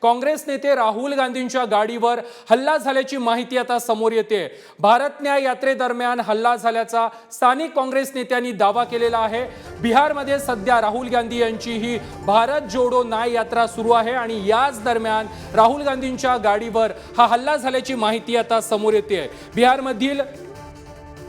काँग्रेस नेते राहुल गांधींच्या गाडीवर हल्ला झाल्याची माहिती आता समोर येते। भारत न्याय यात्रेदरम्यान हल्ला झाल्याचा स्थानिक काँग्रेस नेत्यांनी दावा केलेला आहे। बिहारमध्ये सध्या राहुल गांधी यांची ही भारत जोडो न्याय यात्रा सुरू आहे आणि याच दरम्यान राहुल गांधींच्या गाडीवर हा हल्ला झाल्याची माहिती आता समोर येते। बिहारमधील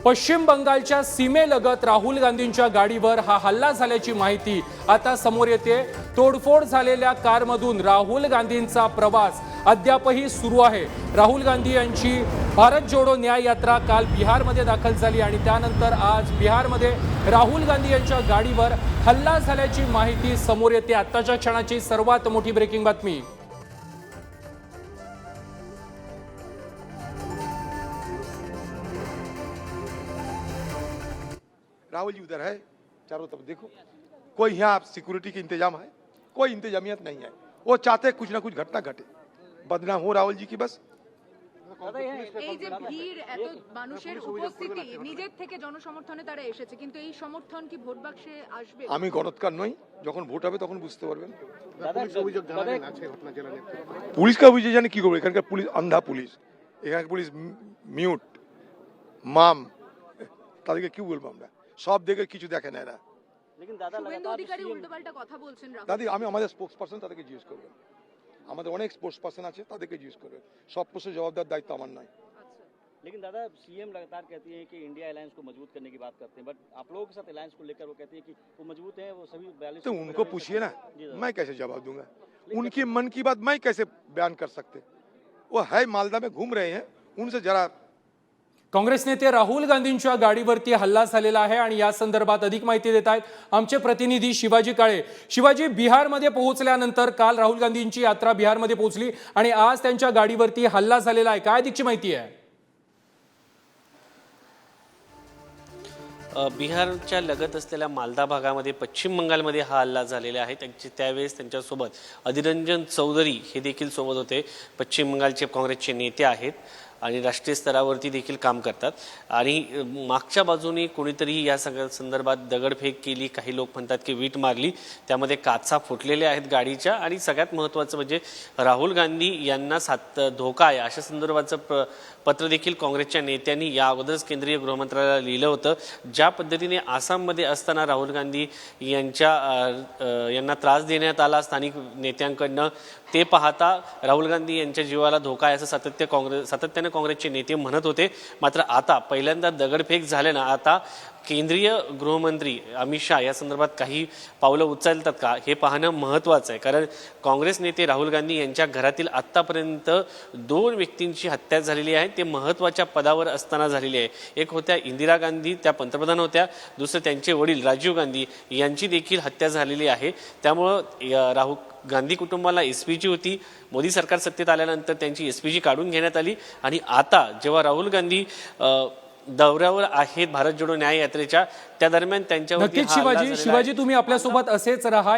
पश्चिम बंगालच्या सीमेलगत राहुल गांधींच्या गाडीवर हा हल्ला झाल्याची माहिती आता समोर येते। तोडफोड झालेल्या कारमधून राहुल गांधींचा प्रवास अद्यापही सुरू आहे। राहुल गांधी यांची भारत जोडो न्याय यात्रा काल बिहारमध्ये दाखल झाली आणि त्यानंतर आज बिहारमध्ये राहुल गांधी यांच्या गाडीवर हल्ला झाल्याची माहिती समोर येते। आताच्या क्षणाची सर्वात मोठी ब्रेकिंग बातमी। राहुल जी उधर है, चारों तरफ देखो, कोई यहाँ सिक्योरिटी के इंतजाम है, कोई इंतजामियत नहीं है। वो चाहते कुछ ना कुछ घटना घटे, बदनाम हो राहुल जी की बस। এই যে ভিড় এত মানুষের উপস্থিতি নিজের থেকে জনসমর্থনে তারা এসেছে, কিন্তু এই সমর্থন কি ভোট বাক্সে আসবে? আমি গণৎকার নই, যখন ভোট হবে তখন বুঝতে পারবেন। পুলিশকে অভিযোগ জানি কি করবে, এখানকার পুলিশ আন্ধা পুলিশ, এখানকার পুলিশ মিউট মাম, তাদেরকে কি বলবো আমরা, সব দেখে কিছু দেখে না এরা। শুভেন্দু অধিকারী উল্টোপাল্টা কথা বলছেন। দাদি আমি আমাদের স্পোক্স পার্সন, তাদেরকে জিজ্ঞেস করবেন, আমাদের অনেক স্পোক্স পার্সন আছে, তাদেরকে জিজ্ঞেস করবেন। সব প্রশ্নের জবাব দেওয়ার দায়িত্ব আমার নয়। लेकिन दादा सीएम लगातार कहती है कि इंडिया अलायंस को मजबूत करने की बात करते हैं, बट आप लोगों के साथ अलायंस को लेकर वो कहती है कि वो मजबूत है, वो सभी 42 तो उनको पूछिए ना, मैं कैसे जवाब दूंगा? उनकी मन की बात मैं कैसे बयान कर सकते? वो है मालदा में घूम रहे हैं, उनसे जरा। काँग्रेस नेते राहुल गांधींच्या गाडीवरती हल्ला झालेला आहे आणि या संदर्भात अधिक माहिती देत आहेत आमचे प्रतिनिधी शिवाजी काळे। शिवाजी, बिहारमध्ये पोहोचल्यानंतर काल राहुल गांधींची यात्रा बिहारमध्ये पोहोचली आणि आज त्यांच्या गाडीवरती हल्ला झालेला आहे, काय अधिकची माहिती आहे? बिहारच्या लगत असलेल्या मालदा भागामध्ये पश्चिम बंगालमध्ये हा हल्ला झालेला आहे। त्यावेळेस त्यांच्यासोबत अधिरंजन चौधरी हे देखील सोबत होते। पश्चिम बंगालचे काँग्रेसचे नेते आहेत आणि राष्ट्रीय स्तरावरती देखील काम करतात आणि मागच्या बाजूने कोणीतरी या सगळ्या संदर्भात दगडफेक केली, काही लोक म्हणतात की वीट मारली, त्यामध्ये काचा फुटलेल्या आहेत गाडीच्या आणि सगळ्यात महत्त्वाचं म्हणजे राहुल गांधी यांना धोका आहे अशा संदर्भाचं पत्र देखील काँग्रेसच्या नेत्यांनी या अगोदरच केंद्रीय गृहमंत्रालयाला लिहिलं होतं। ज्या पद्धतीने आसाममध्ये असताना राहुल गांधी यांना त्रास देण्यात आला स्थानिक नेत्यांकडनं, ते पाहता राहुल गांधी यांच्या जीवाला धोका आहे असं सातत्याने काँग्रेसचे नेते म्हणत होते। मात्र आता पहिल्यांदा दगडफेक झाल्यानं आता केंद्रीय गृहमंत्री अमित शाह या संदर्भात काही पावलं उचलतात का हे पाहणं महत्त्वाचं आहे, कारण काँग्रेस नेते राहुल गांधी यांच्या घरातील आत्तापर्यंत 2 व्यक्तींची हत्या झालेली आहे, ते महत्त्वाच्या पदावर असताना झालेली आहे। एक होत्या इंदिरा गांधी, त्या पंतप्रधान होत्या, दुसरे त्यांचे वडील राजीव गांधी यांची देखील हत्या झालेली आहे। त्यामुळं राहुल गांधी कुटुंबाला एसपीजी होती, मोदी सरकार सत्तेत आल्यानंतर त्यांची एसपीजी काढून घेण्यात आली आणि आता जेव्हा राहुल गांधी दौऱ्यावर आहेत भारत जोडो न्याय यात्रेच्या, त्या दरम्यान त्यांच्यावरती शिवाजी तुम्ही आपल्या सोबत असेच राहा।